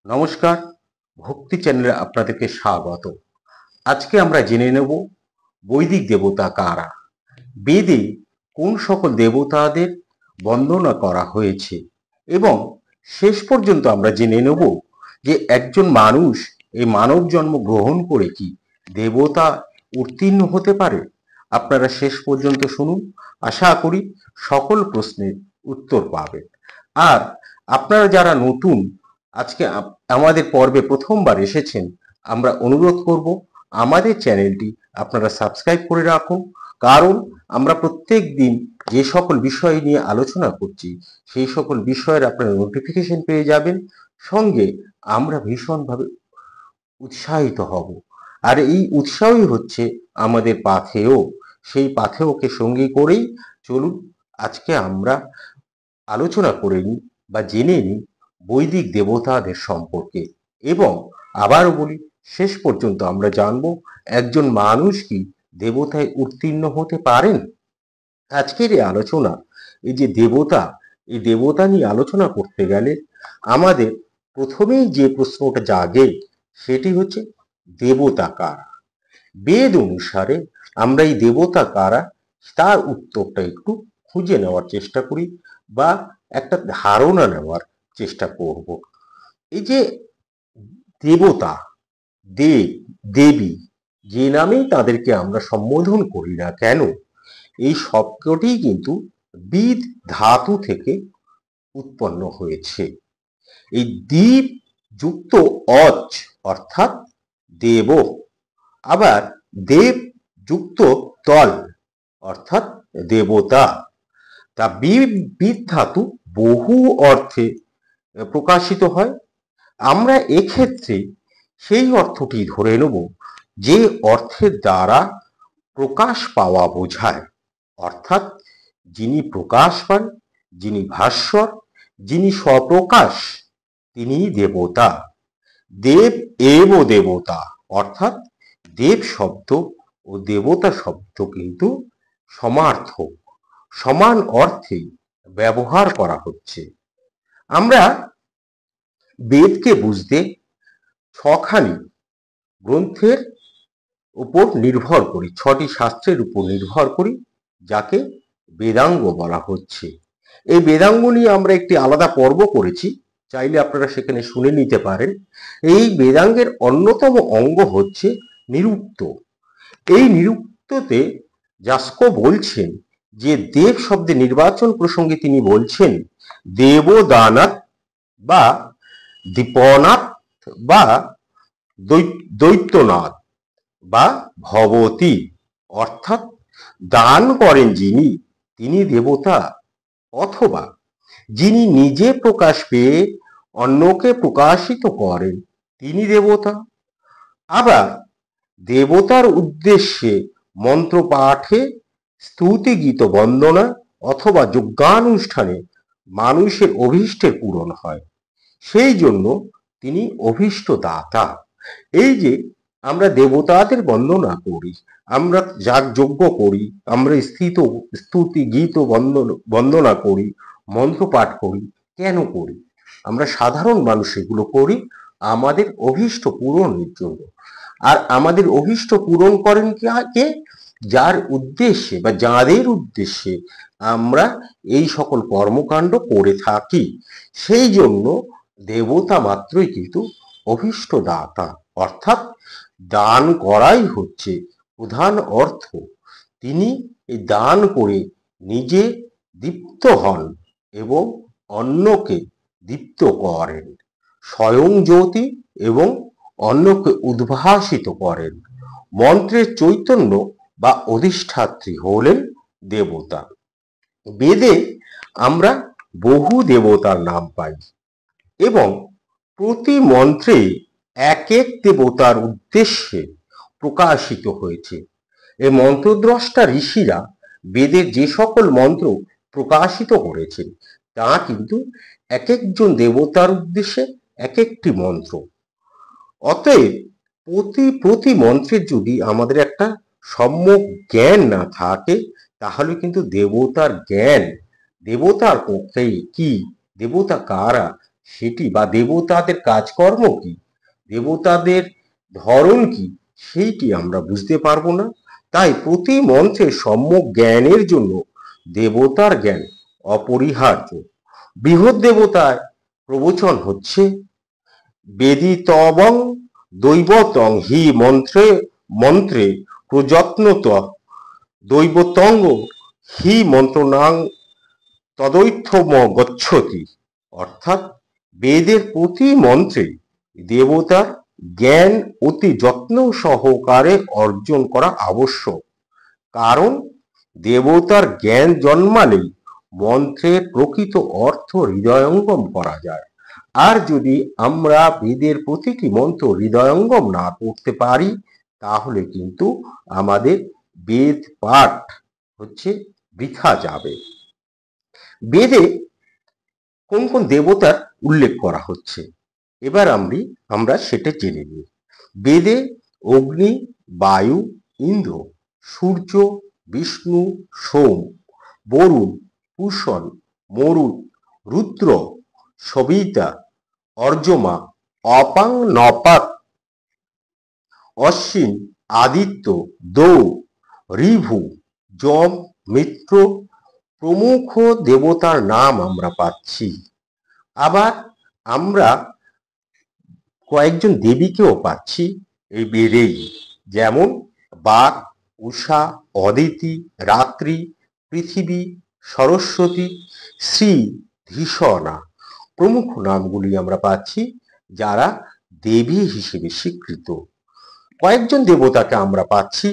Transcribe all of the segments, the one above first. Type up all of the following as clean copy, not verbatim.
নমস্কার, ভক্তি চ্যানেলে আপনাদেরকে স্বাগত। আজকে আমরা জেনে নেব বৈদিক দেবতা কারা, বেদে কোন সকল দেবতাদের বন্দনা করা হয়েছে এবং শেষ পর্যন্ত আমরা জেনে নেব যে একজন মানুষ এই মানব জন্ম গ্রহণ করে কি দেবতা উত্তীর্ণ হতে পারে। আপনারা শেষ পর্যন্ত শুনুন, আশা করি সকল প্রশ্নের উত্তর পাবেন। আর আপনারা যারা নতুন আজকে আমাদের পর্বে প্রথমবার এসেছেন, আমরা অনুরোধ করব আমাদের চ্যানেলটি আপনারা সাবস্ক্রাইব করে রাখুন, কারণ আমরা প্রত্যেক দিন যে সকল বিষয় নিয়ে আলোচনা করছি সেই সকল বিষয়ের আপনারা নোটিফিকেশন পেয়ে যাবেন। সঙ্গে আমরা ভীষণভাবে উৎসাহিত হব, আর এই উৎসাহই হচ্ছে আমাদের পাথেয়। সেই পাথেয়কে সঙ্গী করেই চলুন আজকে আমরা আলোচনা করে নিই বা জেনে নিই বৈদিক দেবতাদের সম্পর্কে। এবং আবারও বলি, শেষ পর্যন্ত আমরা জানব একজন মানুষ কি দেবতায় উত্তীর্ণ হতে পারেন। আজকের এই আলোচনা, এই যে দেবতা, এই দেবতা নিয়ে আলোচনা করতে গেলে আমাদের প্রথমেই যে প্রশ্নটা জাগে সেটি হচ্ছে দেবতা কারা। বেদ অনুসারে আমরা এই দেবতা কারা তার উত্তরটা একটু খুঁজে নেওয়ার চেষ্টা করি বা একটা ধারণা নেওয়ার চেষ্টা করব। এই যে দেবতা, দেব, দেবী, যে নামেই তাদেরকে আমরা সম্বোধন করি না কেন, এই শব্দটি কিন্তু বিদ ধাতু থেকে উৎপন্ন হয়েছে। এই দ্বীপ যুক্ত অজ অর্থাৎ দেব, আবার দেব যুক্ত তল অর্থাৎ দেবতা। তা বিদ ধাতু বহু অর্থে প্রকাশিত হয়। আমরা এক্ষেত্রে সেই অর্থটি ধরে নেব যে অর্থের দ্বারা প্রকাশ পাওয়া বোঝায়, অর্থাৎ যিনি প্রকাশ পান, যিনি ভাস্বর, যিনি স্বপ্রকাশ, তিনি দেবতা। দেব এব দেবতা, অর্থাৎ দেব শব্দ ও দেবতা শব্দ কিন্তু সমার্থক, সমান অর্থে ব্যবহার করা হচ্ছে। আমরা বেদকে বুঝতে ছখানি গ্রন্থের উপর নির্ভর করি, ছটি শাস্ত্রের উপর নির্ভর করি, যাকে বেদাঙ্গ বলা হচ্ছে। এই বেদাঙ্গ নিয়ে আমরা একটি আলাদা পর্ব করেছি, চাইলে আপনারা সেখানে শুনে নিতে পারেন। এই বেদাঙ্গের অন্যতম অঙ্গ হচ্ছে নিরুক্ত। এই নিরুক্ততে যাস্ক বলছেন যে দেব শব্দে নির্বাচন প্রসঙ্গে তিনি বলছেন দেবদানাৎ বা দীপনাথ বা দৈত্যনাথ বা ভবতী, অর্থাৎ দান করেন যিনি তিনি দেবতা, অথবা যিনি নিজে প্রকাশ পেয়ে অন্যকে প্রকাশিত করেন তিনি দেবতা। আবার দেবতার উদ্দেশ্যে মন্ত্র পাঠে, স্তুতি গীত বন্দনা অথবা যজ্ঞানুষ্ঠানে মানুষের অভীষ্টের পূরণ হয়, সেই জন্য তিনি অভীষ্ট দাতা। এই যে আমরা দেবতাদের বন্দনা করি, আমরা যাগ যজ্ঞ করি, আমরা স্তুতি গীত বন্দনা করি, মন্ত্র পাঠ করি, কেন করি? আমরা সাধারণ মানুষ এগুলো করি আমাদের অভীষ্ট পূরণের জন্য। আর আমাদের অভীষ্ট পূরণ করেন কে? যার উদ্দেশ্যে বা যাদের উদ্দেশ্যে আমরা এই সকল কর্মকাণ্ড করে থাকি। সেই জন্য দেবতা মাত্রই কিন্তু অভীষ্ট দাতা, অর্থাৎ দান করাই হচ্ছে প্রধান অর্থ। তিনি এই দান করে নিজে দীপ্ত হন এবং অন্যকে দীপ্ত করেন, স্বয়ং জ্যোতি এবং অন্যকে উদ্ভাসিত করেন। মন্ত্রের চৈতন্য বা অধিষ্ঠাত্রী হলেন দেবতা। বেদে আমরা বহু দেবতার নাম পাই এবং প্রতি মন্ত্রে এক এক দেবতার উদ্দেশ্যে প্রকাশিত হয়েছে। এই মন্ত্রদ্রষ্টা ঋষিরা বেদের যে সকল মন্ত্র প্রকাশিত করেছেন তা কিন্তু এক একজন দেবতার উদ্দেশ্যে এক একটি মন্ত্র। অতএব প্রতি মন্ত্রের যদি আমাদের একটা সম্যক জ্ঞান না থাকে, তাহলে কিন্তু দেবতার জ্ঞান, দেবতার কি, দেবতা কারা, সেটি বা দেবতাদের কাজকর্ম কি, দেবতাদের ধরন কি, সেইটি আমরা বুঝতে পারবো না। তাই প্রতি মন্ত্রের সম্যক জ্ঞানের জন্য দেবতার জ্ঞান অপরিহার্য। বৃহৎ দেবতায় প্রবচন হচ্ছে বেদিতবং দৈবতং হি মন্ত্রে মন্ত্রে প্রযত্নত দৈবতঙ্গ হি মন্ত্রণাং তদৈথম গচ্ছতি। অর্থাৎ বেদের প্রতি মন্ত্রে দেবতার জ্ঞান অতি যত্ন সহকারে অর্জন করা আবশ্যক। কারণ দেবতার জ্ঞান জন্মালেই মন্ত্রের প্রকৃত অর্থ হৃদয়ঙ্গম করা যায়। আর যদি আমরা বেদের প্রতিটি মন্ত্র হৃদয়ঙ্গম না করতে পারি, তাহলে কিন্তু আমাদের বেদ পাঠ হচ্ছে বৃথা যাবে। বেদে কোন কোন দেবতার উল্লেখ করা হচ্ছে, এবার আমরা সেটা জেনে নিই। বেদে অগ্নি, বায়ু, ইন্দ্র, সূর্য, বিষ্ণু, সোম, বরুণ, পুষণ, মরুত, রুদ্র, সবিতা, অর্যমা, অপাং নপাত, অশ্বিন, আদিত্য, দৌ, ঋভু, যম, মিত্র প্রমুখ দেবতার নাম আমরা পাচ্ছি। আবার আমরা কয়েকজন দেবীকেও পাচ্ছি এই বেদেই, যেমন বাক, উষা, অদিতি, রাত্রি, পৃথিবী, সরস্বতী, শ্রী, ধীষণা প্রমুখ নামগুলি আমরা পাচ্ছি, যারা দেবী হিসেবে স্বীকৃত। কয়েকজন দেবতাকে আমরা পাচ্ছি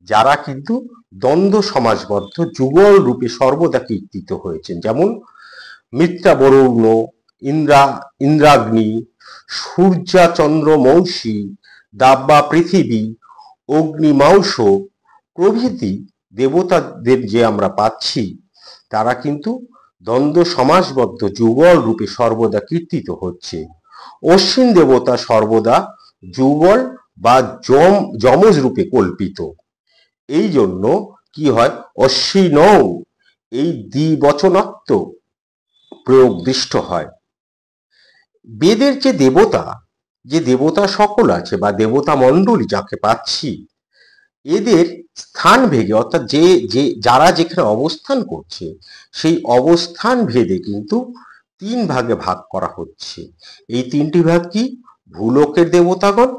যারা কিন্তু দ্বন্দ্ব সমাজবদ্ধ যুগল রূপে সর্বদা কীর্তিত হয়েছেন, যেমন মিত্রা বরুণ, ইন্দ্রাগ্নি, সূর্যা চন্দ্র মৌসী, দাব্বা পৃথিবী, অগ্নিমাংস প্রভৃতি দেবতাদের যে আমরা পাচ্ছি, তারা কিন্তু দ্বন্দ্ব সমাজবদ্ধ যুগল রূপে সর্বদা কীর্তিত হচ্ছে। অশ্বিন দেবতা সর্বদা যুগল বা যমজ রূপে কল্পিত। এই জন্য কি হয়, অশ্বিন এই দ্বিবচনাত্ম প্রয়োগ দৃষ্ট হয়। বেদের যে দেবতা সকল আছে বা দেবতা মণ্ডলী যাকে পাচ্ছি, এদের স্থান ভেদে অর্থাৎ যারা যেখানে অবস্থান করছে সেই অবস্থান ভেদে কিন্তু তিন ভাগে ভাগ করা হচ্ছে। এই তিনটি ভাগ কি, ভূলোকের দেবতাগণ,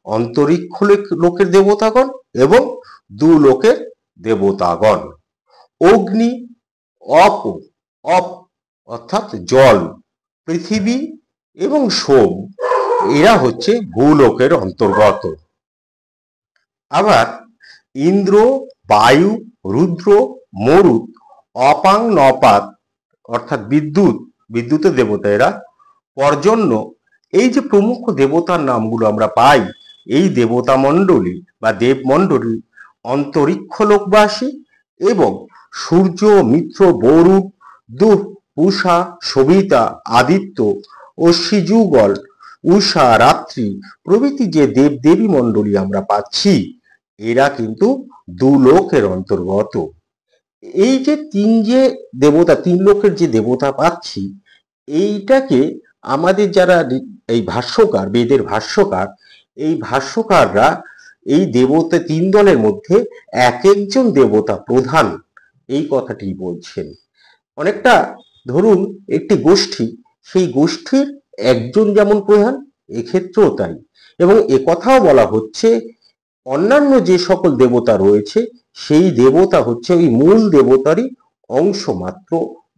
অন্তরিক্ষ লোকের দেবতাগণ এবং দুলোকের দেবতাগণ। অগ্নি, অপ অর্থাৎ জল, পৃথিবী এবং সোম এরা হচ্ছে ভূলোকের অন্তর্গত। আবার ইন্দ্র, বায়ু, রুদ্র, মরুত, অপাং নপাত অর্থাৎ বিদ্যুতের দেবতা এরা, পর্জন্য, এই যে প্রমুখ দেবতার নামগুলো আমরা পাই, এই দেবতা মণ্ডলী বা দেবমণ্ডলী অন্তরিক্ষ লোকবাসী এবং সূর্য, মিত্র, বরুণ, দুঃ, পূষা, সবিতা, আদিত্য, অশ্বিযুগল, উষা, রাত্রি প্রভৃতি যে দেবদেবী মণ্ডলী আমরা পাচ্ছি, এরা কিন্তু দুলোকের অন্তর্গত। এই যে তিন লোকের যে দেবতা পাচ্ছি, এইটাকে আমাদের যারা এই ভাষ্যকার, বেদের ভাষ্যকার, এই ভাষ্যকাররা এই দেবতা তিন দলের মধ্যে এক একজন দেবতা প্রধান এই কথাটি বলছেন। অনেকটা ধরুন একটি গোষ্ঠী, সেই গোষ্ঠীর একজন যেমন প্রধান, এক্ষেত্রেও তাই। এবং একথাও বলা হচ্ছে অন্যান্য যে সকল দেবতা রয়েছে সেই দেবতা হচ্ছে ওই মূল দেবতারই অংশ মাত্র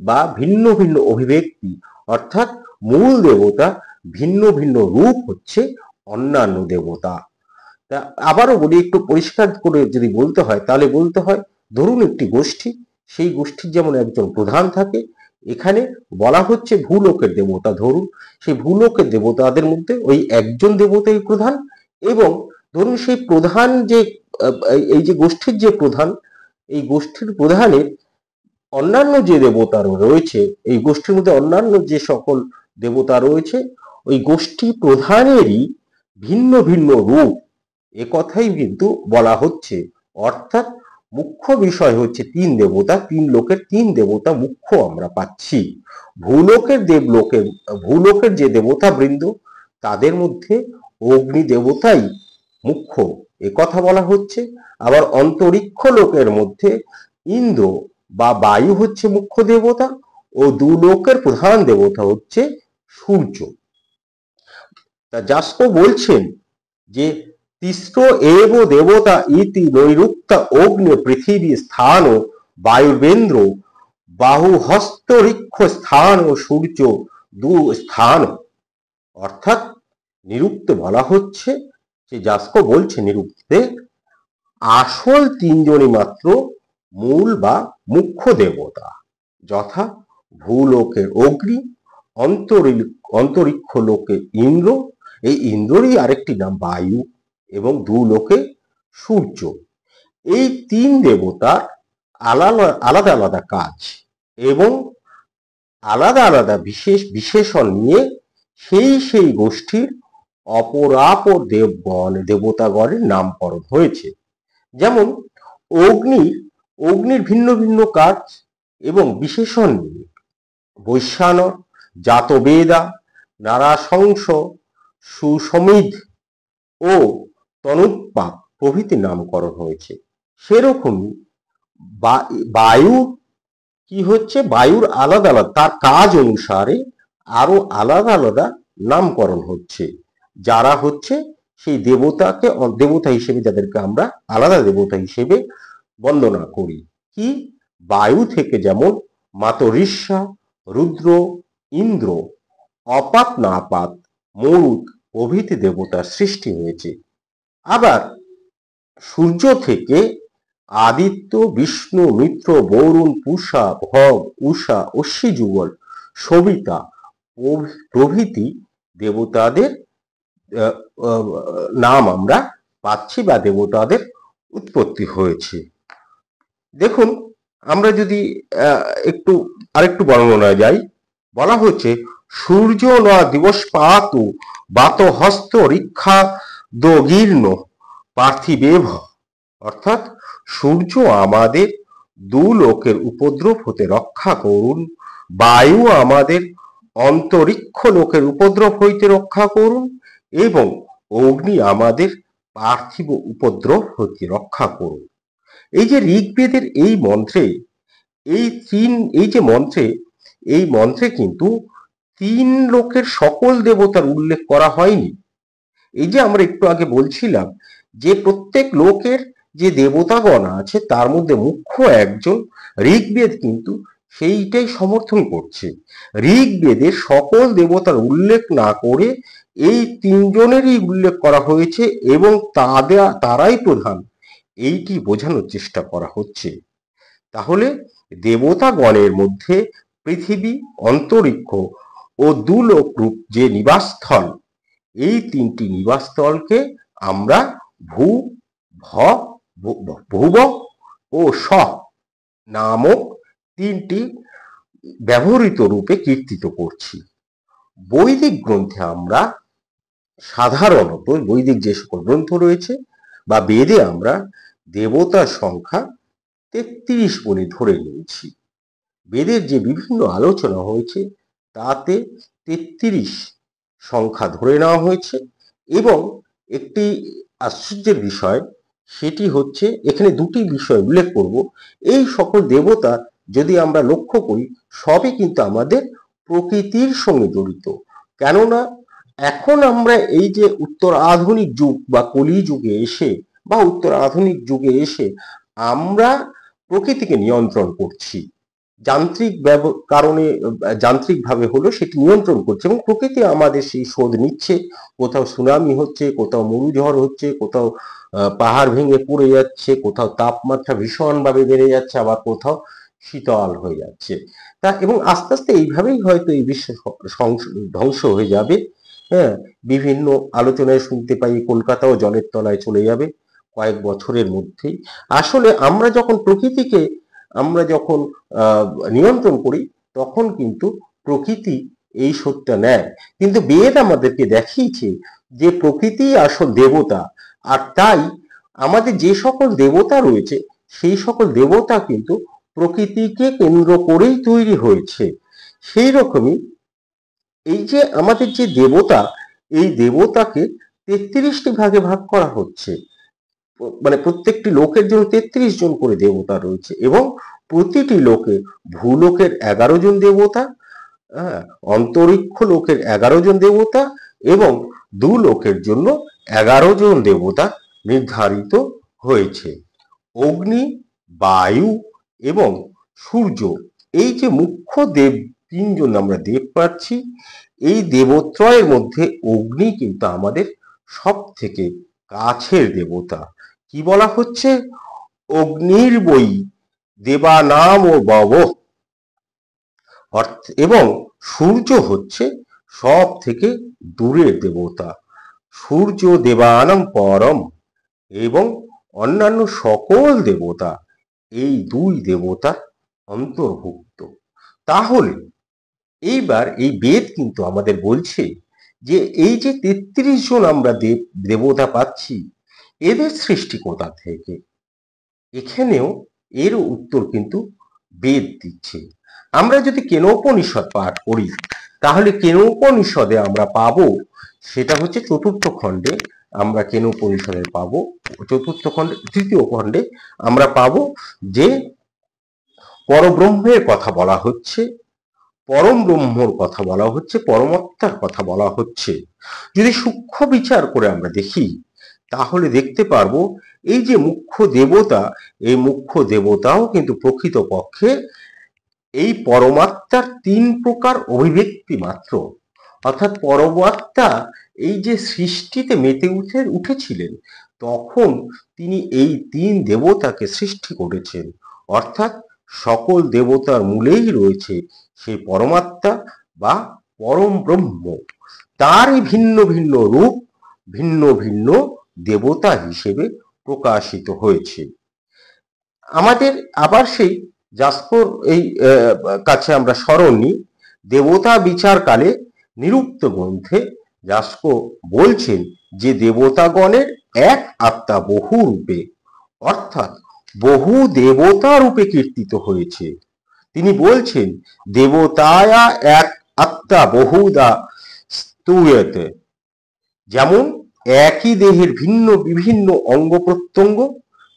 বা ভিন্ন ভিন্ন অভিব্যক্তি, অর্থাৎ মূল দেবতা ভিন্ন ভিন্ন রূপ হচ্ছে অন্যান্য দেবতা। তা আবারও বলি, একটু পরিষ্কার করে যদি বলতে হয় তাহলে বলতে হয়, ধরুন একটি গোষ্ঠী, সেই গোষ্ঠীর যেমন একজন প্রধান থাকে, এখানে বলা হচ্ছে ভূলোকের দেবতা, ধরুন সেই ভূলোকের দেবতাদের মধ্যে ওই একজন দেবতাই প্রধান, এবং ধরুন সেই প্রধান যে এই যে গোষ্ঠীর যে প্রধান, এই গোষ্ঠীর প্রধানের অন্যান্য যে দেবতা রয়েছে, এই গোষ্ঠীর মধ্যে অন্যান্য যে সকল দেবতা রয়েছে, ওই গোষ্ঠী প্রধানেরই ভিন্ন ভিন্ন রূপ, এ কথাই কিন্তু বলা হচ্ছে। অর্থাৎ মুখ্য বিষয় হচ্ছে তিন দেবতা, তিন লোকের তিন দেবতা মুখ্য আমরা পাচ্ছি। ভূলোকের যে দেবতা বৃন্দ তাদের মধ্যে অগ্নি দেবতাই মুখ্য এ কথা বলা হচ্ছে। আবার অন্তরিক্ষ লোকের মধ্যে ইন্দ্র বা বায়ু হচ্ছে মুখ্য দেবতা ও দুলোকের প্রধান দেবতা হচ্ছে সূর্য। তা যাস্ক বলছেন যে তিস্র এব দেবতা ইতি নৈরুক্তা অগ্নি পৃথিবী স্থান ও বায়ুবেন্দ্র বাহু হস্তরিক্ষ স্থান ও সূর্য দু স্থান। অর্থাৎ নিরুক্ত বলা হচ্ছে যে যাস্ক বলছে নিরুক্তে আসল তিনজনই মাত্র মূল বা মুখ্য দেবতা, যথা ভূলোকের অগ্নি, অন্তরিক্ষ লোকে ইন্দ্র, এই ইন্দ্ররই আরেকটি নাম বায়ু, এবং দুলোকে সূর্য। এই তিন দেবতার আলাদা আলাদা কাজ এবং আলাদা আলাদা বিশেষণ নিয়ে সেই গোষ্ঠীর অপরাপর দেবতাগণের নামকরণ হয়েছে। যেমন অগ্নির ভিন্ন ভিন্ন কাজ এবং বিশেষণ নিয়ে বৈশ্বানর, জাতবেদা, নারাশংস, সুসমিধ ও তনুৎপা প্রভৃতি নামকরণ হয়েছে। সেরকমই বায়ু কি হচ্ছে, বায়ুর আলাদা আলাদা তার কাজ অনুসারে আরো আলাদা আলাদা নামকরণ হচ্ছে, যারা হচ্ছে সেই দেবতাকে দেবতা হিসেবে, যাদেরকে আমরা আলাদা দেবতা হিসেবে বন্দনা করি। কি বায়ু থেকে যেমন মাতরিষ্যা, রুদ্র, ইন্দ্র, অপাত নাপাত, মরুত প্রভৃতি দেবতার সৃষ্টি হয়েছে। আবার সূর্য থেকে আদিত্য, বিষ্ণু, মিত্র, বরুণ, পূষা, ভগ, উষা, অশ্বী যুগল, সবিতা প্রভৃতি দেবতাদের নাম আমরা পাচ্ছি বা দেবতাদের উৎপত্তি হয়েছে। দেখুন, আমরা যদি আরেকটু বর্ণনায় যাই, বলা হচ্ছে সূর্য ন দিবস পাতু বাত হস্ত রিক্ষা দগীর্ণ পার্থিবেভ। অর্থাৎ সূর্য আমাদের দুলোকের উপদ্রব হতে রক্ষা করুন, বায়ু আমাদের অন্তরিক্ষ লোকের উপদ্রব হইতে রক্ষা করুন, এবং অগ্নি আমাদের পার্থিব উপদ্রব হইতে রক্ষা করুন। এই যে ঋগ্বেদের এই মন্ত্রে কিন্তু তিন লোকের সকল দেবতার উল্লেখ করা হয়নি। এই যে আমরা একটু আগে বলছিলাম যে প্রত্যেক লোকের যে দেবতাগণ আছে তার মধ্যে মুখ্য একজন, ঋগ্বেদ কিন্তু সেইটাই সমর্থন করছে। ঋগ্বেদের সকল দেবতার উল্লেখ না করে এই তিনজনেরই উল্লেখ করা হয়েছে এবং তারাই প্রধান, এইটি বোঝানোর চেষ্টা করা হচ্ছে। তাহলে দেবতাগণের মধ্যে পৃথিবী, অন্তরিক্ষ ও দুলোক রূপ যে নিবাসস্থল, এই তিনটি নিবাসস্থলকে আমরা ভুব ও স নামক তিনটি ব্যবহৃত রূপে কীর্তিত করছি। বৈদিক গ্রন্থে আমরা সাধারণত, বৈদিক যে সকল গ্রন্থ রয়েছে বা বেদে আমরা দেবতার সংখ্যা 33 বলে ধরে নিয়েছি। বেদের যে বিভিন্ন আলোচনা হয়েছে তাতে 33 সংখ্যা ধরে নেওয়া হয়েছে। এবং একটি আশ্চর্যের বিষয়, সেটি হচ্ছে এখানে দুটি বিষয় উল্লেখ করব। এই সকল দেবতা যদি আমরা লক্ষ্য করি, সবই কিন্তু আমাদের প্রকৃতির সঙ্গে জড়িত। কেননা এখন আমরা এই যে উত্তর আধুনিক যুগ বা কলি যুগে এসে বা উত্তর আধুনিক যুগে এসে আমরা প্রকৃতিকে নিয়ন্ত্রণ করছি, যান্ত্রিকভাবে হলো সেটি নিয়ন্ত্রণ করছে, এবং প্রকৃতি আমাদের সেই শোধ নিচ্ছে। কোথাও সুনামি হচ্ছে, কোথাও মরুঝড় হচ্ছে, কোথাও পাহাড় ভেঙে পড়ে যাচ্ছে, কোথাও তাপমাত্রা ভীষণভাবে বেড়ে যাচ্ছে, আবার কোথাও শীতল হয়ে যাচ্ছে। এবং আস্তে আস্তে এইভাবেই হয়তো এই বিশ্ব ধ্বংস হয়ে যাবে। হ্যাঁ, বিভিন্ন আলোচনায় শুনতে পাই কলকাতাও জলের তলায় চলে যাবে কয়েক বছরের মধ্যেই। আসলে আমরা যখন প্রকৃতিকে নিয়ন্ত্রণ করি, তখন কিন্তু প্রকৃতি এই শোধটা নেয়। কিন্তু বেদ আমাদেরকে দেখিয়েছে যে প্রকৃতি আসল দেবতা, আর তাই আমাদের যে সকল দেবতা রয়েছে সেই সকল দেবতা কিন্তু প্রকৃতিকে কেন্দ্র করেই তৈরি হয়েছে। সেই রকমই এই যে আমাদের যে দেবতা, এই দেবতাকে ৩৩টি ভাগে ভাগ করা হচ্ছে। মানে প্রত্যেকটি লোকের জন্য ৩৩ জন করে দেবতা রয়েছে এবং প্রতিটি লোকে ভূলোকের ১১ জন দেবতা, হ্যাঁ, অন্তরিক্ষ লোকের ১১ জন দেবতা এবং দুলোকের জন্য ১১ জন দেবতা নির্ধারিত হয়েছে। অগ্নি, বায়ু এবং সূর্য, এই যে মুখ্য দেব তিনজন আমরা দেব পাচ্ছি, এই দেবত্রয়ের মধ্যে অগ্নি কিন্তু আমাদের সব থেকে কাছের দেবতা। কি বলা হচ্ছে? অগ্নির বই দেবানাম ও বব, এবং সূর্য হচ্ছে সব থেকে দূরের দেবতা। সূর্য দেবানাম পরম এবং অন্যান্য সকল দেবতা এই দুই দেবতার অন্তর্ভুক্ত। তাহলে এইবার এই বেদ কিন্তু আমাদের বলছে যে এই যে ৩৩ জন আমরা দেবতা পাচ্ছি, এদের সৃষ্টি কোথা থেকে? এখানেও এর উত্তর কিন্তু বেদ দিচ্ছে। আমরা যদি কেনোপনিষদ পাঠ করি তাহলে কেনোপনিষদে আমরা পাবো, সেটা হচ্ছে চতুর্থ খণ্ডে আমরা কেনোপনিষদে পাবো, চতুর্থ খণ্ডে তৃতীয় খণ্ডে আমরা পাবো যে পরব্রহ্মের কথা বলা হচ্ছে, পরম ব্রহ্মর কথা বলা হচ্ছে, পরমাত্মার কথা বলা হচ্ছে। যদি সূক্ষ্ম বিচার করে আমরা দেখি তাহলে দেখতে পারবো এই যে মুখ্য দেবতা, এই মুখ্য দেবতাও কিন্তু প্রকৃতপক্ষে এই পরমাত্মার ৩ প্রকার অভিব্যক্তি মাত্র। অর্থাৎ পরমাত্মা এই যে সৃষ্টিতে মেতে উঠেছিলেন, তখন তিনি এই ৩ দেবতাকে সৃষ্টি করেছেন। অর্থাৎ সকল দেবতার মূলেই রয়েছে সেই পরমাত্মা বা পরম ব্রহ্ম। তারই ভিন্ন ভিন্ন রূপ ভিন্ন ভিন্ন দেবতা হিসেবে প্রকাশিত হয়েছে। আমাদের আবার সেই যাস্কর এই কাছে আমরা স্মরণ নিই, দেবতা বিচারকালে নিরুক্ত গ্রন্থে যাস্ক বলছেন যে দেবতাগণের এক আত্মা বহু রূপে, অর্থাৎ বহু দেবতা রূপে কীর্তিত হয়েছে। তিনি বলছেন দেবতায়া এক আত্মা বহুদা স্তূয়তে, যেমন একই দেহের ভিন্ন বিভিন্ন অঙ্গ প্রত্যঙ্গ,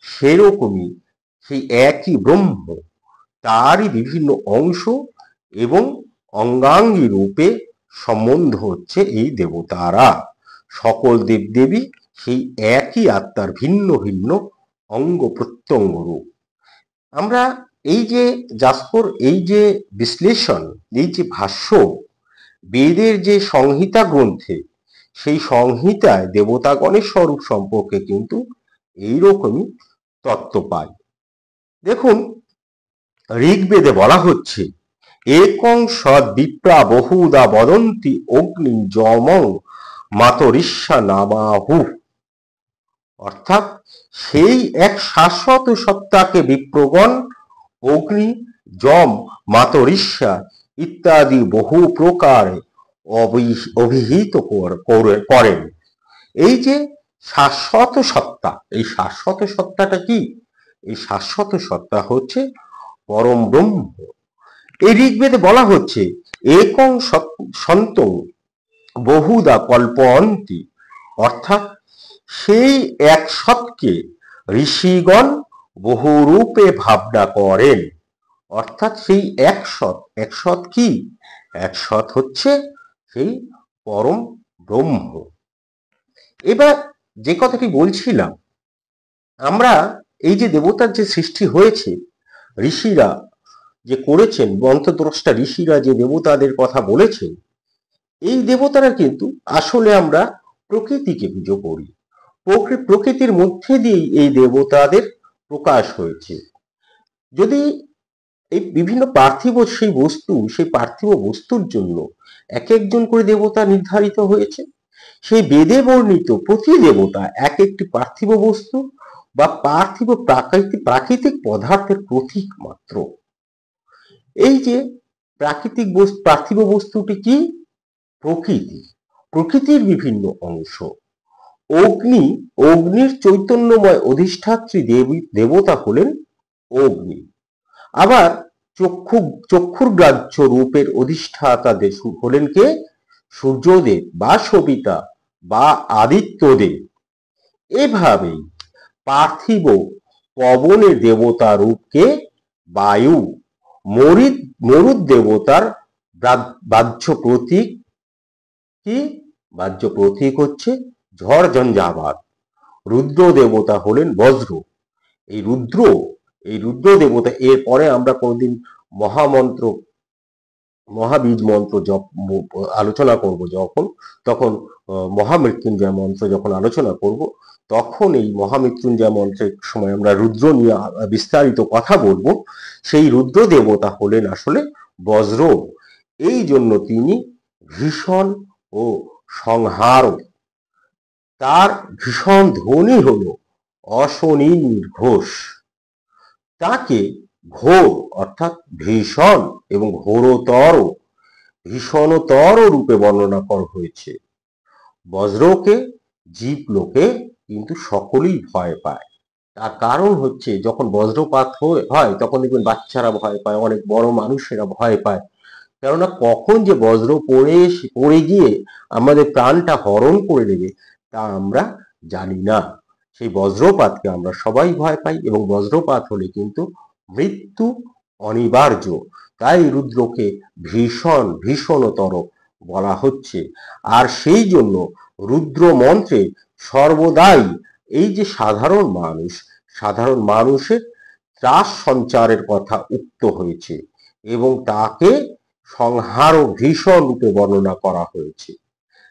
সেরকমই সেই একই ব্রহ্ম, তারই বিভিন্ন অংশ এবং অঙ্গাঙ্গী রূপে সম্বন্ধ হচ্ছে এই দেবতারা। সকল দেবদেবী সেই একই আত্মার ভিন্ন ভিন্ন অঙ্গ প্রত্যঙ্গ রূপ। আমরা এই যে যাস্কর এই যে বিশ্লেষণ, এই যে ভাষ্য, বেদের যে সংহিতা গ্রন্থে, সেই সংহিতায় দেবতাগণের স্বরূপ সম্পর্কে কিন্তু এইরকমই তত্ত্ব পাই। দেখুন, ঋগ্বেদে বলা হচ্ছে একং সদ বিপ্রা বহুদা বদন্তি অগ্নি যমং মাতরিষ্যা নামাহু, অর্থাৎ সেই এক শাশ্বত সত্তাকে বিপ্রগণ অগ্নি, যম, মাতরিষ্যা ইত্যাদি বহু প্রকারে অভিহিত করেন। এই যে শাশ্বত সত্তা, এই শাশ্বত সত্তাটা কি? এই শাশ্বত সত্তা হচ্ছে পরম ব্রহ্ম। এই ঋগ্বেদে বলা হচ্ছে একং সন্তং বহুদা কল্পন্তি, অর্থাৎ সেই এক সৎকে ঋষিগণ বহুরূপে ভাবনা করেন। অর্থাৎ সেই এক সৎ কি? এক সৎ হচ্ছে সেই পরম ব্রহ্ম। এবার যে কথাটি বলছিলাম, আমরা এই যে দেবতার যে সৃষ্টি হয়েছে, ঋষিরা যে করেছেন, গ্রন্থদ্রষ্টা ঋষিরা যে দেবতাদের কথা বলেছেন, এই দেবতারা কিন্তু আসলে আমরা প্রকৃতিকে পুজো করি। প্রকৃতির মধ্যে দিয়েই এই দেবতাদের প্রকাশ হয়েছে। যদি এই বিভিন্ন পার্থিব সেই বস্তু, সেই পার্থিব বস্তুর জন্য এক একজন করে দেবতা নির্ধারিত হয়েছে, সেই বেদে বর্ণিত প্রতি দেবতা এক একটি পার্থিব বস্তু বা পার্থিব প্রাকৃতিক পদার্থের প্রতীক মাত্র। এই যে পার্থিব বস্তুটি কি? প্রকৃতি, প্রকৃতির বিভিন্ন অংশ। অগ্নি, অগ্নির চৈতন্যময় অধিষ্ঠাত্রী দেবী দেবতা হলেন অগ্নি। আবার চক্ষুর গ্রাহ্য রূপের অধিষ্ঠাতা হলেন কে? সূর্যদেব বা সবিতা বা আদিত্যদেব। এভাবেই পার্থিব পবনের দেবতা রূপকে বায়ু, মরুদ দেবতার বাহ্য প্রতীক কি? বাহ্য প্রতীক হচ্ছে ঝড় ঝঞ্ঝাবাত। রুদ্র দেবতা হলেন বজ্র। এই রুদ্র দেবতা, এরপরে আমরা কোনদিন মহামন্ত্র মহাবীজ মন্ত্র আলোচনা করব তখন মহামৃত্যুঞ্জয় মন্ত্র যখন আলোচনা করব, তখন এই মহামৃত্যুঞ্জয় মন্ত্রের সময় আমরা রুদ্র নিয়ে বিস্তারিত কথা বলবো। সেই রুদ্র দেবতা হলেন আসলে বজ্র। এই জন্য তিনি ভীষণ ও সংহার। তার ভীষণ ধ্বনি হলো অশনির ঘোষ। তাকে ঘোর অর্থাৎ ভীষণ এবং ভীষণতর রূপে বর্ণনা করা হয়েছে। বজ্রকে জীবলোকে কিন্তু সকলেই ভয় পায়। তার কারণ হচ্ছে, যখন বজ্রপাত হয় তখন দেখবেন বাচ্চারা ভয় পায়, অনেক বড় মানুষেরা ভয় পায়। কেননা কখন যে বজ্র পড়ে গিয়ে আমাদের প্রাণটা হরণ করে নেবে তা আমরা জানি না। সেই বজ্রপাতকে আমরা সবাই ভয় পাই এবং বজ্রপাত হলে কিন্তু মৃত্যু অনিবার্য। তাই রুদ্রকে ভীষণতর বলা হচ্ছে। আর সেই জন্য রুদ্র মন্ত্রে সর্বদাই এই যে সাধারণ মানুষের ত্রাস সঞ্চারের কথা উক্ত হয়েছে এবং তাকে সংহার ও ভীষণ রূপে বর্ণনা করা হয়েছে।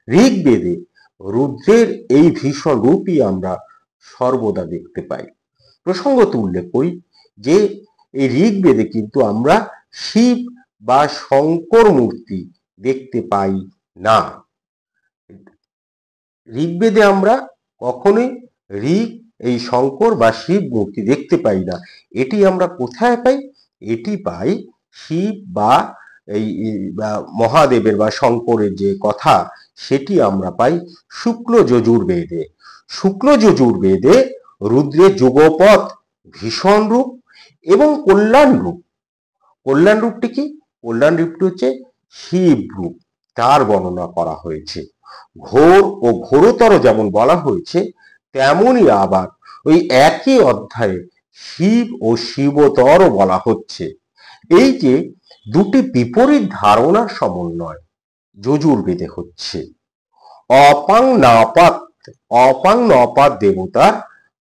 ঋগ্বেদে রুদ্রের এই ভীষণ রূপই আমরা সর্বদা দেখতে পাই। প্রসঙ্গত উল্লেখ করি যে এই ঋগ্বেদে কিন্তু আমরা শিব বা শঙ্কর মূর্তি দেখতে পাই না। ঋগ্বেদে আমরা কখনোই এই শঙ্কর বা শিব মূর্তি দেখতে পাই না। এটি আমরা কোথায় পাই? এটি পাই শিব বা এই মহাদেবের বা শঙ্করের যে কথা, সেটি আমরা পাই শুক্ল যজুর্বেদে। শুক্ল যজুর্বেদে রুদ্রের যুগপৎ ভীষণ রূপ এবং কল্যাণ রূপটি কি? কল্যাণ রূপটি হচ্ছে শিব রূপ, তার বর্ণনা করা হয়েছে। ঘোর ও ঘোরতর যেমন বলা হয়েছে, তেমনই আবার ওই একই অধ্যায়ে শিব ও শিবতর বলা হচ্ছে। এই যে দুটি বিপরীত ধারণার সমন্বয় যজুর্বেদে হচ্ছে। অপাং নপাত দেবতার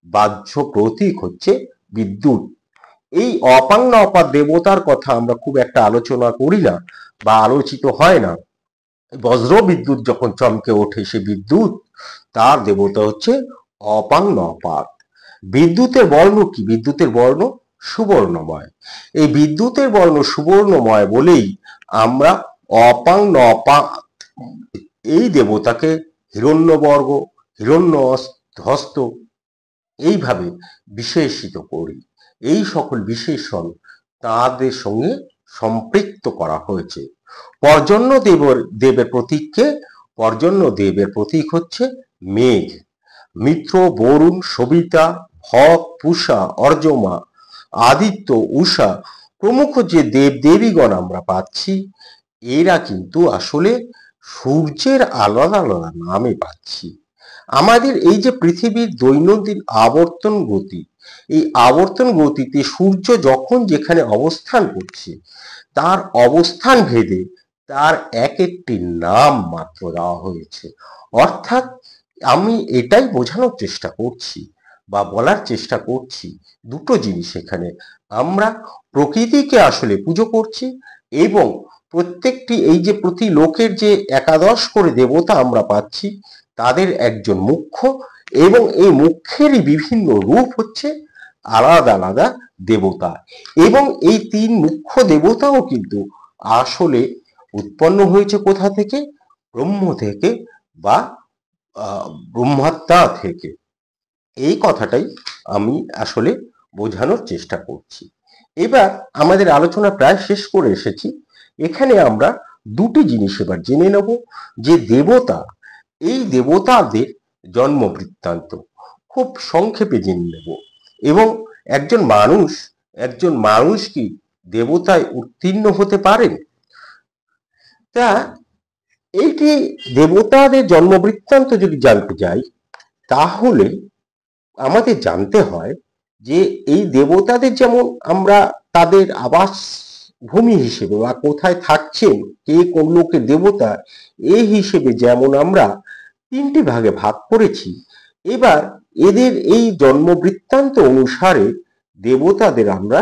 বাহ্য প্রতীক হচ্ছে বিদ্যুৎ। এই অপাং নপাত দেবতার কথা আমরা খুব একটা আলোচনা করি না বা আলোচিত হয় না। বজ্র বিদ্যুৎ যখন চমকে ওঠে, সে বিদ্যুৎ, তার দেবতা হচ্ছে অপাং নপাত। বিদ্যুতের বর্ণ কি? বিদ্যুতের বর্ণ সুবর্ণময়। এই বিদ্যুতের বর্ণ সুবর্ণময় বলেই আমরা অপাং নপাত এই দেবতাকে হিরণ্যবর্গ, হিরণ্যহস্ত এইভাবে বিশেষিত করি। এই সকল বিশেষণ তাদের সঙ্গে সম্পৃক্ত করা হয়েছে। পর্জন্য দেবের প্রতীককে? পর্জন্য দেবের প্রতীক হচ্ছে মেঘ। মিত্র, বরুণ, সবিতা, ভগ, পূষা, অর্যমা, আদিত্য, উষা প্রমুখ যে দেবদেবীগণ আমরা পাচ্ছি, এরা কিন্তু আসলে সূর্যের আলাদা আলাদা নামে পাচ্ছি। আমাদের এই যে পৃথিবীর দৈনন্দিন আবর্তন গতি, এই আবর্তন গতিতে সূর্য যখন যেখানে অবস্থান করছে, তার অবস্থান ভেদে তার এক একটি নাম মাত্র দেওয়া হয়েছে। অর্থাৎ আমি এটাই বোঝানোর চেষ্টা করছি বা বলার চেষ্টা করছি, দুটো জিনিস এখানে। আমরা প্রকৃতিকে আসলে পুজো করছি এবং প্রত্যেকটি এই যে প্রতি লোকের যে একাদশ করে দেবতা আমরা পাচ্ছি, তাদের একজন মুখ্য এবং এই মুখ্যেরই বিভিন্ন রূপ হচ্ছে আলাদা আলাদা দেবতা। এবং এই তিন মুখ্য দেবতাও কিন্তু আসলে উৎপন্ন হয়েছে কোথা থেকে? ব্রহ্ম থেকে বা ব্রহ্মাত্মা থেকে। এই কথাটাই আমি আসলে বোঝানোর চেষ্টা করছি। এবার আমাদের আলোচনা প্রায় শেষ করে এসেছি। এখানে আমরা দুটি জিনিস এবার জেনে নেব যে দেবতা, এই দেবতাদের জন্ম বৃত্তান্ত খুব সংক্ষেপে জেনে নেব। এবং একজন মানুষ কি দেবতায় উত্তীর্ণ হতে পারেন? তা এইটি দেবতাদের জন্ম বৃত্তান্ত যদি জানতে যাই, তাহলে আমাদের জানতে হয় যে এই দেবতাদের যেমন আমরা তাদের আবাস ভূমি হিসেবে বা কোথায় থাকছেন, কে কোন লোকের দেবতা, এই হিসেবে যেমন আমরা তিনটি ভাগে ভাগ করেছি, এবার এদের এই জন্ম বৃত্তান্ত অনুসারে দেবতাদের আমরা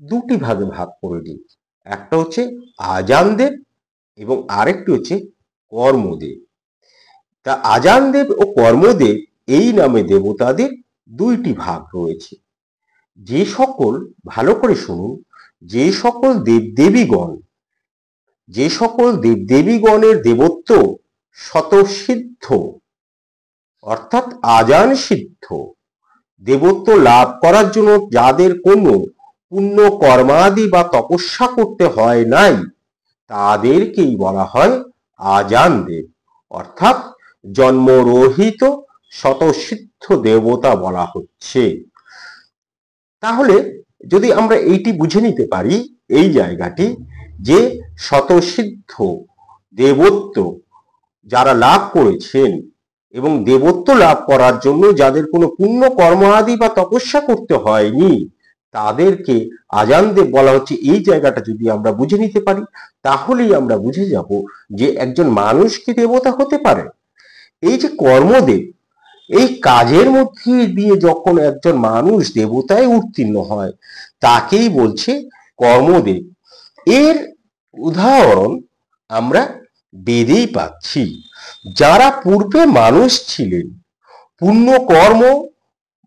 দুটি ভাগে ভাগ করে দিই। একটা হচ্ছে আজানদেব এবং আরেকটি হচ্ছে কর্মদেব। তা আজানদেব ও কর্মদেব এই নামে দেবতাদের দুইটি ভাগ রয়েছে। যে সকল, ভালো করে শুনুন, যে সকল দেবদেবীগণের দেবত্ব স্বতঃসিদ্ধ অর্থাৎ আজান সিদ্ধ, দেবত্ব লাভ করার জন্য যাদের কোনো পুণ্য কর্মাদি বা তপস্যা করতে হয় নাই, তাদেরকেই বলা হয় আজানদেব, অর্থাৎ জন্মরহিত স্বতঃসিদ্ধ দেবতা বলা হচ্ছে। তাহলে যদি আমরা এইটি বুঝে নিতে পারি, এই জায়গাটি, যে স্বতঃসিদ্ধ দেবত্ব যারা লাভ করেছেন এবং দেবত্ব লাভ করার জন্য যাদের কোনো পুণ্য কর্ম আদি বা তপস্যা করতে হয়নি, তাদেরকে আজানদেব বলা হচ্ছে। এই জায়গাটা যদি আমরা বুঝে নিতে পারি, তাহলেই আমরা বুঝে যাব যে একজন মানুষ কি দেবতা হতে পারে। এই যে কর্মদেব, এই কাজের মধ্যে দিয়ে যখন একজন মানুষ দেবতায় উত্তীর্ণ হয়, তাকেই বলছে কর্মদেব। এর উদাহরণ আমরা বেদেই পাচ্ছি। যারা পূর্বে মানুষ ছিলেন, পুণ্য কর্ম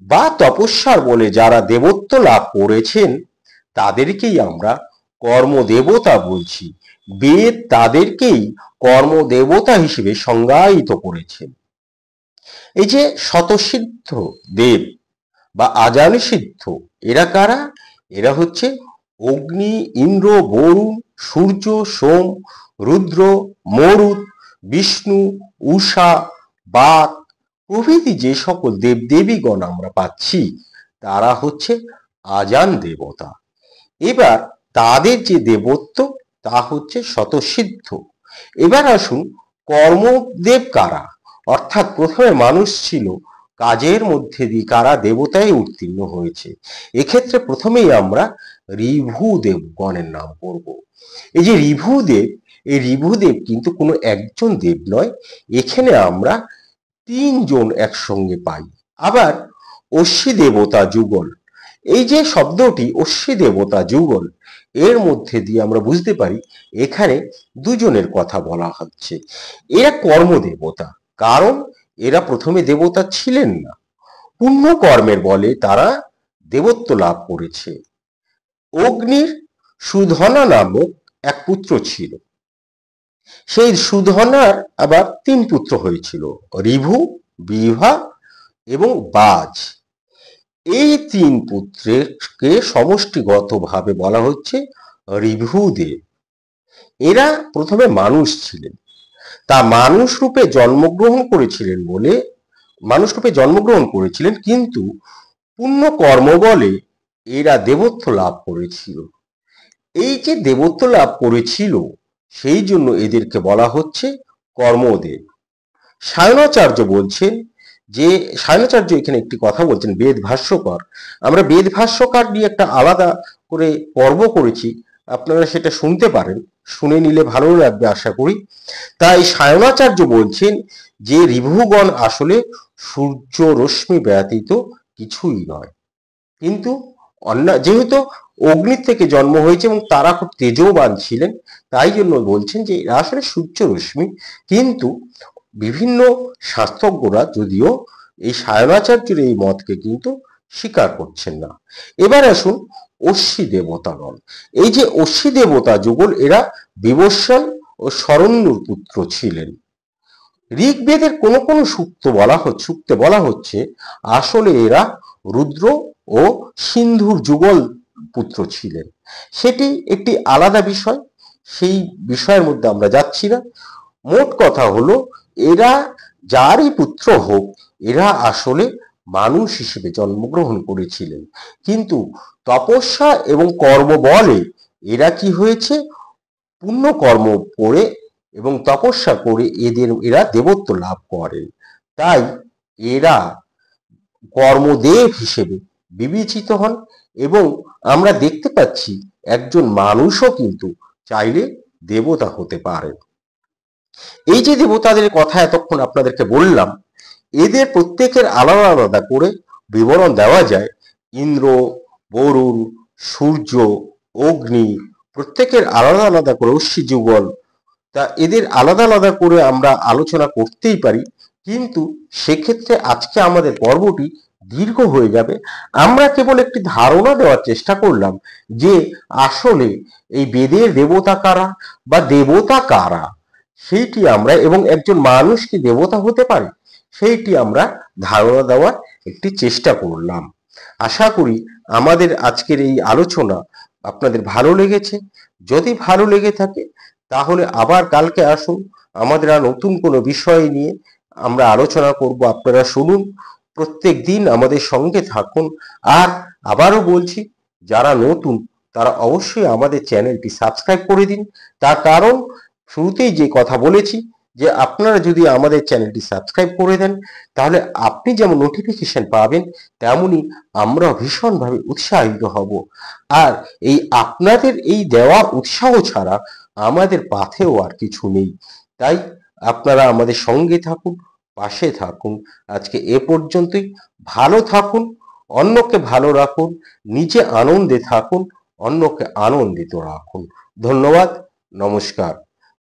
বা তপস্যার বলে যারা দেবত্ব লাভ করেছেন, তাদেরকেই আমরা কর্মদেবতা বলছি। বেদ তাদেরকেই কর্মদেবতা হিসেবে সংজ্ঞায়িত করেছেন। এই যে স্বতঃসিদ্ধ দেব বা আজান সিদ্ধ, এরা কারা? এরা হচ্ছে অগ্নি, ইন্দ্র, বরুণ, সূর্য, সোম, রুদ্র, মরুত, বিষ্ণু, উষা, বাক প্রভৃতি যে সকল দেবদেবীগণ আমরা পাচ্ছি, তারা হচ্ছে আজান দেবতা। এবার তাদের যে দেবত্ব, তা হচ্ছে স্বতঃসিদ্ধ। এবার আসুন, কর্মদেব কারা? অর্থাৎ প্রথমে মানুষ ছিল, কাজের মধ্যে দিয়ে কারা দেবতায় উত্তীর্ণ হয়েছে। এক্ষেত্রে প্রথমেই আমরা ঋভুদেব গণের নাম করব। এই যে ঋভুদেব, এই ঋভুদেব কিন্তু কোনো একজন দেব নয়, এখানে আমরা তিনজন একসঙ্গে পাই। আবার অশ্বী দেবতা যুগল, এই যে শব্দটি অশ্বী দেবতা যুগল, এর মধ্যে দিয়ে আমরা বুঝতে পারি এখানে দুজনের কথা বলা হচ্ছে। এরা কর্মদেবতা, কারণ এরা প্রথমে দেবতা ছিলেন না, পুণ্য কর্মের বলে তারা দেবত্ব লাভ করেছে। অগ্নির সুধনা নামক এক পুত্র ছিল, সেই সুধনার আবার তিন পুত্র হয়েছিল, ঋভু, বিভা এবং বাজ। এই তিন পুত্রকে সমষ্টিগতভাবে বলা হচ্ছে ঋভুদেব। এরা প্রথমে মানুষ ছিলেন, তা মানুষ রূপে জন্মগ্রহণ করেছিলেন, কিন্তু পুণ্য কর্ম বলে এরা দেবত্ব লাভ করেছিল। এই যে দেবত্ব লাভ করেছিল, সেই জন্য এদেরকে বলা হচ্ছে কর্মদেব। সায়নাচার্য বলছেন যে, সায়নাচার্য এখানে একটি কথা বলছেন, বেদ ভাষ্যকার, আমরা বেদ ভাষ্যকার নিয়ে একটা আলাদা করে পর্ব করেছি, আপনারা সেটা শুনতে পারেন, শুনে নিলে ভালো লাগবে আশা করি। তাই সায়নাচার্য বলছেন যে ঋভুগণ আসলে সূর্য রশ্মি ব্যতীত কিছুই নয়, কিন্তু যেহেতু অগ্নির থেকে জন্ম হয়েছে এবং তারা খুব তেজবান ছিলেন, তাই জন্য বলছেন যে এরা আসলে সূর্য রশ্মি। কিন্তু বিভিন্ন শাস্ত্রজ্ঞরা যদিও এই সায়নাচার্যের এই মতকে কিন্তু স্বীকার করছেন না। এবার আসুন অশ্বী দেবতাগণ। এই যে অশ্বী দেবতা যুগল, এরা বিবস্বান ও শরণ্যর পুত্র ছিলেন। ঋগ্বেদের কোন কোন সূক্তে বলা হচ্ছে আসলে এরা রুদ্র ও সিন্ধুর যুগল পুত্র ছিলেন। সেটি একটি আলাদা বিষয়, সেই বিষয়ের মধ্যে আমরা যাচ্ছি না। মোট কথা হলো, এরা যারই পুত্র হোক, এরা আসলে মানুষ হিসেবে জন্মগ্রহণ করেছিলেন, কিন্তু তপস্যা এবং কর্ম বলে এরা কি হয়েছে, পুণ্য কর্ম করে এবং তপস্যা করে এরা দেবত্ব লাভ করেন। তাই এরা কর্মদেব হিসেবে বিবেচিত হন। এবং আমরা দেখতে পাচ্ছি একজন মানুষও কিন্তু চাইলে দেবতা হতে পারেন। এই যে দেবতাদের কথা এতক্ষণ আপনাদেরকে বললাম, এদের প্রত্যেকের আলাদা আলাদা করে বিবরণ দেওয়া যায়। ইন্দ্র, বরুণ, সূর্য, অগ্নি, প্রত্যেকের আলাদা আলাদা করে অশ্বিনী যুগল, তা এদের আলাদা আলাদা করে আমরা আলোচনা করতেই পারি, কিন্তু সেক্ষেত্রে আজকে আমাদের পর্বটি দীর্ঘ হয়ে যাবে। আমরা কেবল একটি ধারণা দেওয়ার চেষ্টা করলাম যে আসলে এই বেদের দেবতা কারা বা দেবতা কারা, সেইটি আমরা, এবং একজন মানুষ কি দেবতা হতে পারে সেইটি আমরা ধারণা দেওয়ার একটি চেষ্টা করলাম। আশা করি আমাদের আজকের এই আলোচনা আপনাদের ভালো লেগেছে। যদি ভালো লেগে থাকে তাহলে আবার কালকে আসুন, আমাদের আর নতুন কোনো বিষয় নিয়ে আমরা আলোচনা করব। আপনারা শুনুন, প্রত্যেক দিন আমাদের সঙ্গে থাকুন। আর আবারও বলছি, যারা নতুন তারা অবশ্যই আমাদের চ্যানেলটি সাবস্ক্রাইব করে দিন। তার কারণ শুরুতেই যে কথা বলেছি, যে আপনারা যদি আমাদের চ্যানেলটি সাবস্ক্রাইব করে দেন তাহলে আপনি যেমন নোটিফিকেশন পাবেন, তেমনি আমরা ভীষণভাবে উৎসাহিত হব। আর এই আপনাদের এই দেওয়া উৎসাহ ছাড়া আমাদের পাথেও আর কিছু নেই। তাই আপনারা আমাদের সঙ্গে থাকুন, পাশে থাকুন। আজকে এ পর্যন্তই। ভালো থাকুন, অন্যকে ভালো রাখুন, নিজে আনন্দে থাকুন, অন্যকে আনন্দিত রাখুন। ধন্যবাদ, নমস্কার।